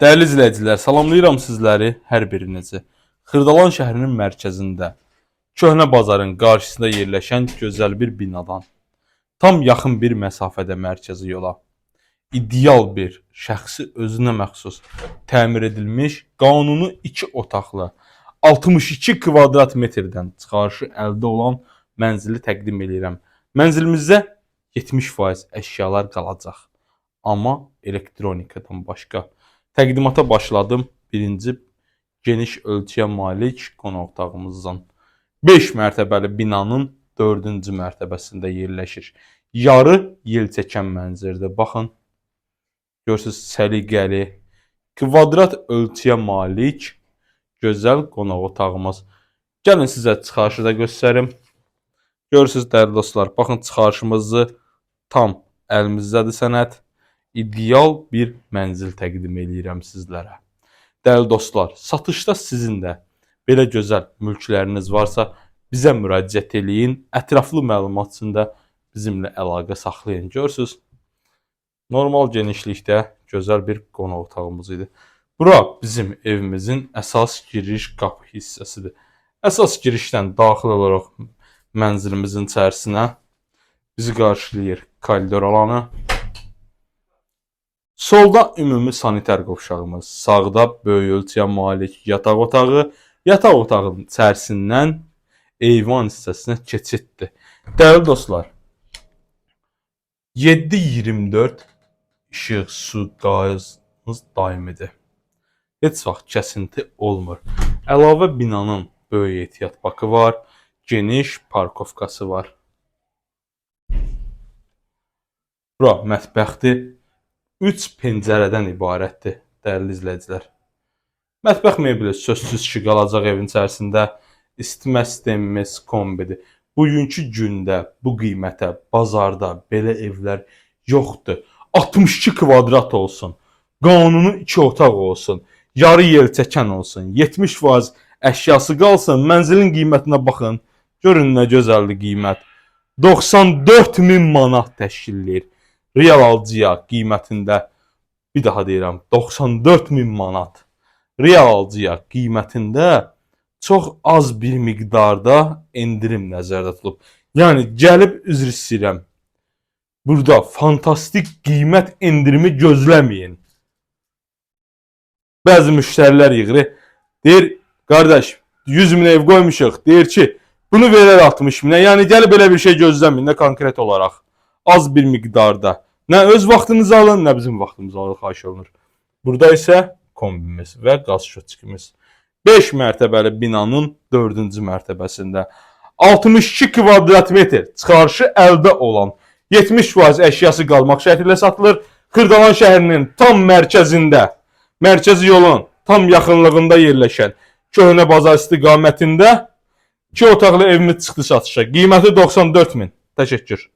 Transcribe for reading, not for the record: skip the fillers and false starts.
Dəyərli izləyicilər, salamlayıram sizləri, hər birinizi. Xırdalan şəhərinin mərkəzində, köhnə bazarın qarşısında yerləşən gözəl bir binadan, tam yaxın bir məsafədə mərkəzi yola, ideal bir, şəxsi özünə məxsus, təmir edilmiş, qanuni 2 otaqlı, 62 kvadrat metrdən çıxarışı əldə olan mənzili təqdim edirəm. Mənzilimizdə 70% əşyalar qalacaq, amma elektronikadan başqa. Təqdimata başladım. Birinci geniş ölçüyə malik qonaq otağımızdan. 5 mərtəbəli binanın 4-cü mərtəbəsində yerləşir. Yarı yelçəkən mənzildir. Baxın. Görürsünüz, səliqəli, kvadrat ölçüyə malik gözəl qonaq otağımız. Gəlin sizə çıxarışı da göstərim. Görürsünüz dəyərli dostlar, baxın çıxarışımızı tam əlimizdədir sənəd. İdeal bir mənzil təqdim edirəm sizlərə. Dəyərli dostlar, satışda sizin də belə gözəl mülkləriniz varsa, bizə müraciət eləyin. Ətraflı məlumat üçün də bizimlə əlaqə saxlayın. Görürsünüz, normal genişlikdə gözəl bir qonaq otağımız idi. Bura bizim evimizin əsas giriş qapı hissəsidir. Əsas girişdən daxil olaraq mənzilimizin içərisinə bizi qarşılayır koridor alanı. Solda ümumi sanitar qovşağımız, sağda böyük ölçüyə malik yataq otağı, yataq otağının içərisindən eyvan hissəsinə keçiddir. Dəyərli dostlar, 7/24 işıq, su, qazımız daimidir. Heç vaxt kəsinti olmur. Əlavə binanın böyük ehtiyat bakı var, geniş parkovkası var. Bura mətbəxdir. 3 pəncərədən ibarətdir, dəyərli izləyicilər. Mətbəx mebeli sözsüz ki qalacaq evin içərisində. İsitmə sistemimiz kombidir. Bugünkü gündə, bu qiymətə, bazarda belə evlər yoxdur. 62 kvadrat olsun, qanuni 2 otaq olsun, yarı yelçəkən olsun, 70% əşyası qalsın, mənzilin qiymətinə baxın. Görün nə gözəldir qiymət. 94.000 manat təşkil edir. Real alıcıya qiymətində, bir daha deyirəm, 94.000 manat. Real alıcıya qiymətində çox az bir miqdarda endirim nəzərdə tutulub. Yəni gəlib üzr istəyirəm. Burada fantastik qiymət endirimi gözləməyin. Bəzi müştərilər yığır. Deyir, qardaş, 100.000 ev qoymuşuq. Deyir ki, bunu verər 60.000. Yəni gəlib belə bir şey gözləməyin, nə konkret olaraq. Az bir miqdarda. Nə öz vaxtınızı alın, nə bizim vaxtımızı alın, xahiş olunur. Burada isə kombimiz və qaz şöçkimiz. 5 mərtəbəli binanın 4-cü mərtəbəsində 62 kvadrat metr çıxarışı əldə olan 70% əşyası qalmaq şərti ilə satılır. Xırdalan şəhərinin tam mərkəzində, mərkəzi yolun tam yaxınlığında yerləşən köhnə bazar istiqamətində 2 otaqlı evimiz çıxdı satışa. Qiyməti 94.000. Təşəkkür.